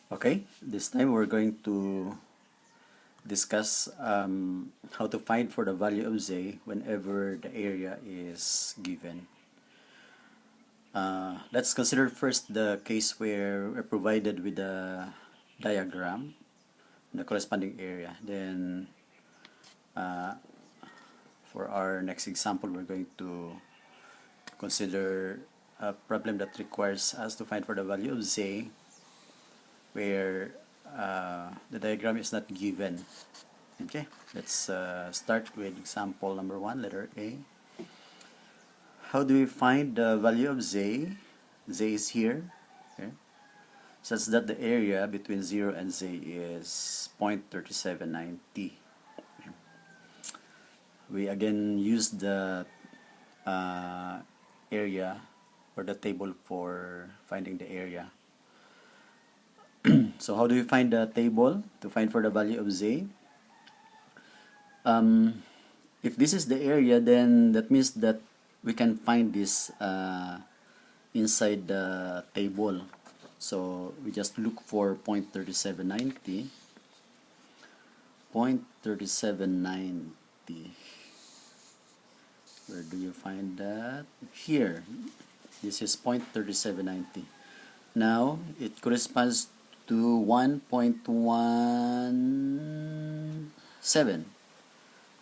Okay, this time we're going to discuss how to find for the value of z whenever the area is given. Let's consider first the case where we're provided with a diagram, the corresponding area. Then for our next example, we're going to consider a problem that requires us to find for the value of z where the diagram is not given. Okay, let's start with example number 1, letter A. How do we find the value of z? Z is here, okay, such that the area between 0 and z is 0.3790. Okay. We again use the area or the table for finding the area. So how do we find the table to find for the value of z? If this is the area, then that means that we can find this inside the table. So we just look for 0.3790. 0.3790. Where do you find that? Here. This is 0.3790. Now it corresponds to 1.17,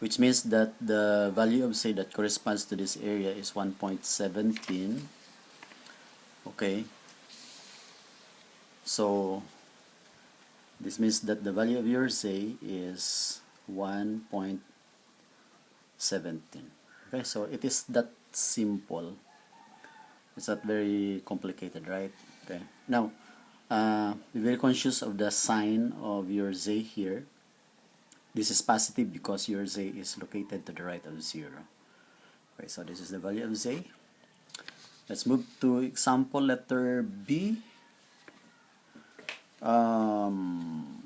which means that the value of z that corresponds to this area is 1.17. Okay, so this means that the value of your z is 1.17. Okay, so it is that simple. It's not very complicated, right? Okay, now be very conscious of the sign of your z here. This is positive because your z is located to the right of 0. Okay, so this is the value of z. Let's move to example letter B.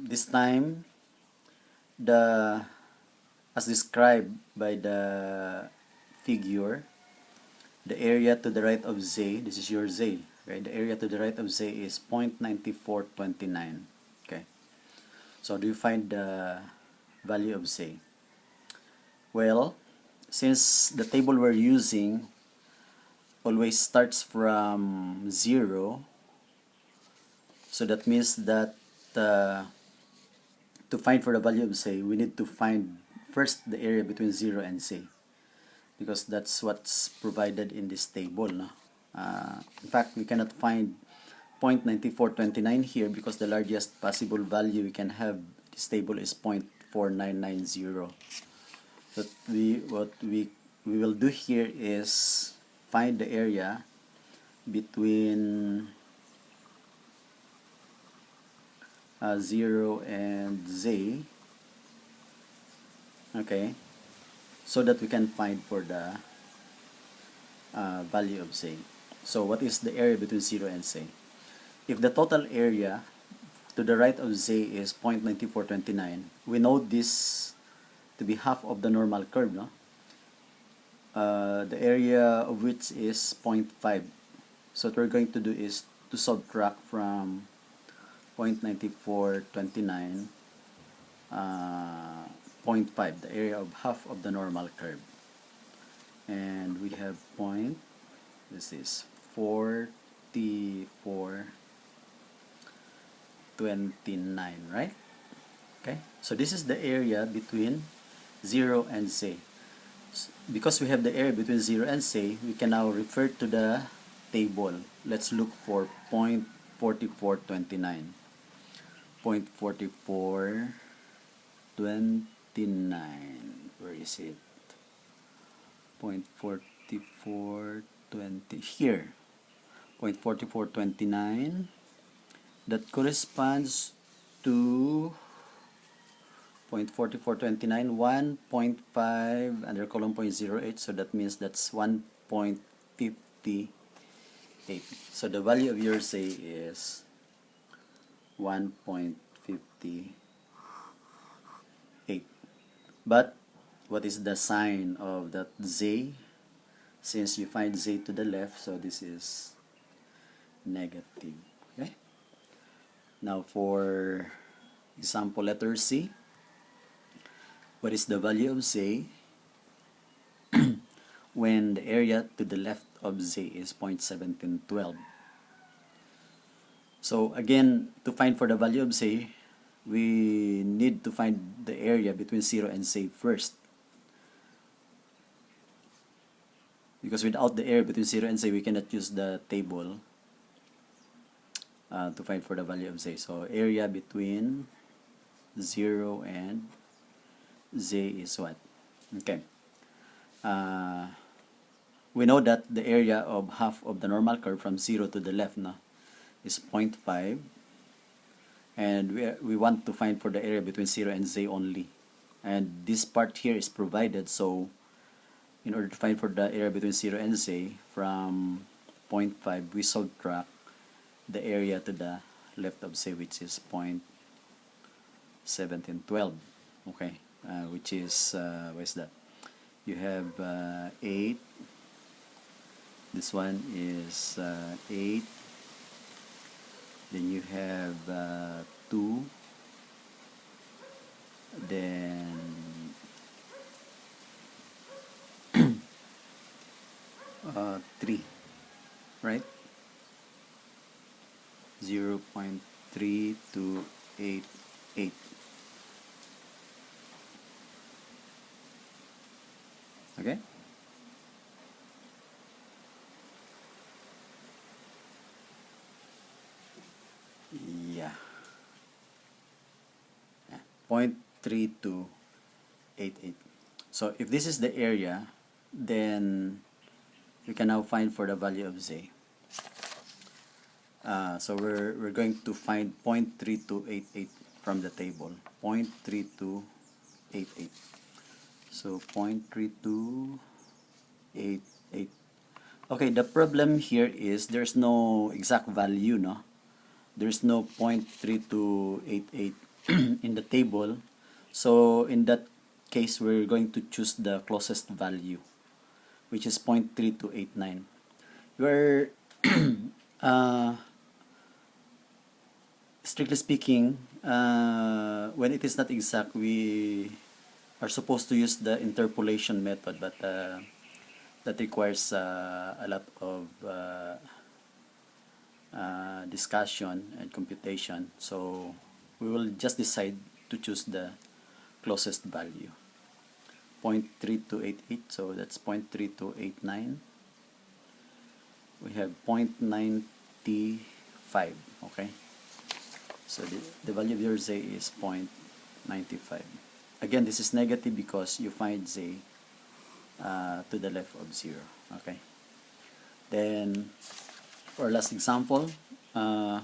This time, as described by the figure, the area to the right of z, this is your z, right? The area to the right of z is 0.9429. Okay, so do you find the value of z? Well, since the table we're using always starts from 0, so that means that to find for the value of z, we need to find first the area between 0 and z, because that's what's provided in this table, no? In fact, we cannot find 0.9429 here because the largest possible value we can have this table is 0.4990. So what we will do here is find the area between 0 and z, okay, so that we can find for the value of z. So what is the area between 0 and z? If the total area to the right of z is 0.9429, we know this to be half of the normal curve, no? The area of which is 0.5. So what we're going to do is to subtract from 0.9429 0.5, the area of half of the normal curve. And we have this is 4429, right? Okay, so this is the area between 0 and z. Because we have the area between 0 and z, we can now refer to the table. Let's look for 0.4429. 0.4429. Where is it? 0.4420 here. 0.4429. That corresponds to 0.4429, 1.5 under column 0.08, so that means that's 1.58. So the value of your z is 1.58. But what is the sign of that z? Since you find z to the left, so this is negative. Okay, Now for example letter C, what is the value of Z when the area to the left of Z is 0.1712? So again, to find for the value of Z, we need to find the area between 0 and Z first. Because without the area between 0 and Z, we cannot use the table to find for the value of Z. So area between 0 and Z is what? Okay. We know that the area of half of the normal curve from 0 to the left is 0.5, and we want to find for the area between 0 and Z only, and this part here is provided. So in order to find for the area between 0 and Z from 0.5, we subtract the area to the left of Z, which is 0.1712. Okay, which is what is that? You have 8. This one is 8. Then you have 2. Then 3, right? 0.3288. Okay? Yeah. 0.3288. So if this is the area, then we can now find for the value of Z. So we're going to find 0.3288 from the table. 0.3288. So 0.3288. Okay, the problem here is there's no exact value, no? There's no 0.3288 in the table. So in that case, we're going to choose the closest value, which is 0.3289. We're strictly speaking, when it is not exact, we are supposed to use the interpolation method, but that requires a lot of discussion and computation. So we will just decide to choose the closest value, 0.3288. So that's 0.3289. We have 0.95. Okay, so the value of your Z is 0.95. Again, this is negative because you find Z to the left of 0. Okay, then for last example, the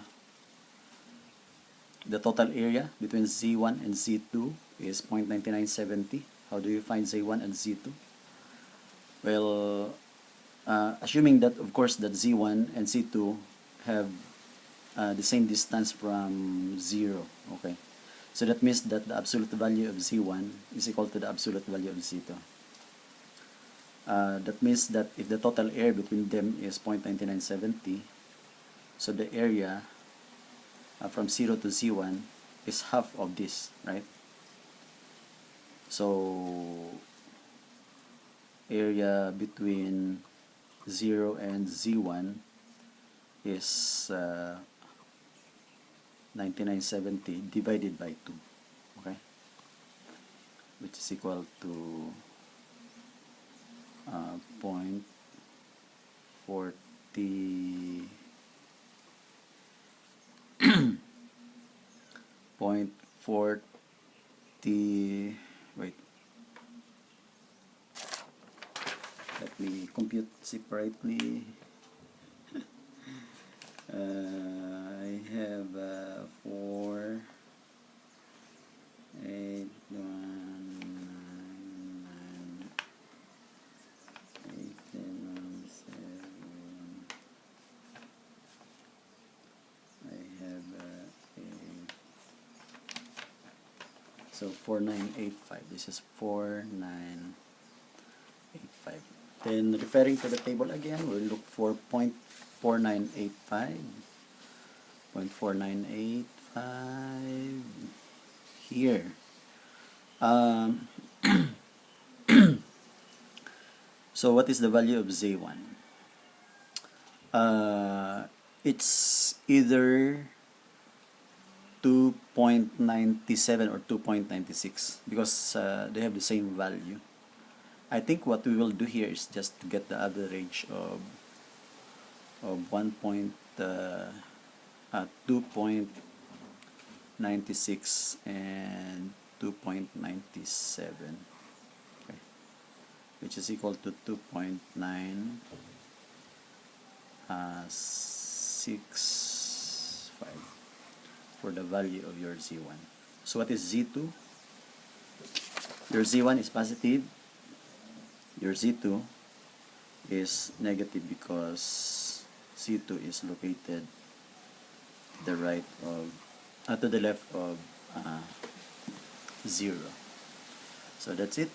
total area between Z1 and Z2 is 0.9970. How do you find Z1 and Z2? Well, assuming that, of course, that Z1 and Z2 have the same distance from 0. Okay, so that means that the absolute value of Z1 is equal to the absolute value of Z2. That means that if the total area between them is 0.9970, so the area from 0 to Z1 is half of this, right? So area between 0 and Z1 is 9970 divided by 2, okay, which is equal to 0.40 0.40. Wait, let me compute separately. I have 4, 8, 1, 9, 8, 10, 7. I have 8. So 4985. This is 4985. Then referring to the table again, we'll look for 0.4985. 0.4985. here. Um, so what is the value of Z1? It's either 2.97 or 2.96 because they have the same value. I think what we will do here is just to get the average of 2.96 and 2.97, okay, which is equal to 2.965 for the value of your Z1. So what is Z2? Your Z1 is positive, your Z2 is negative because Z2 is located to the right of to the left of 0. So that's it.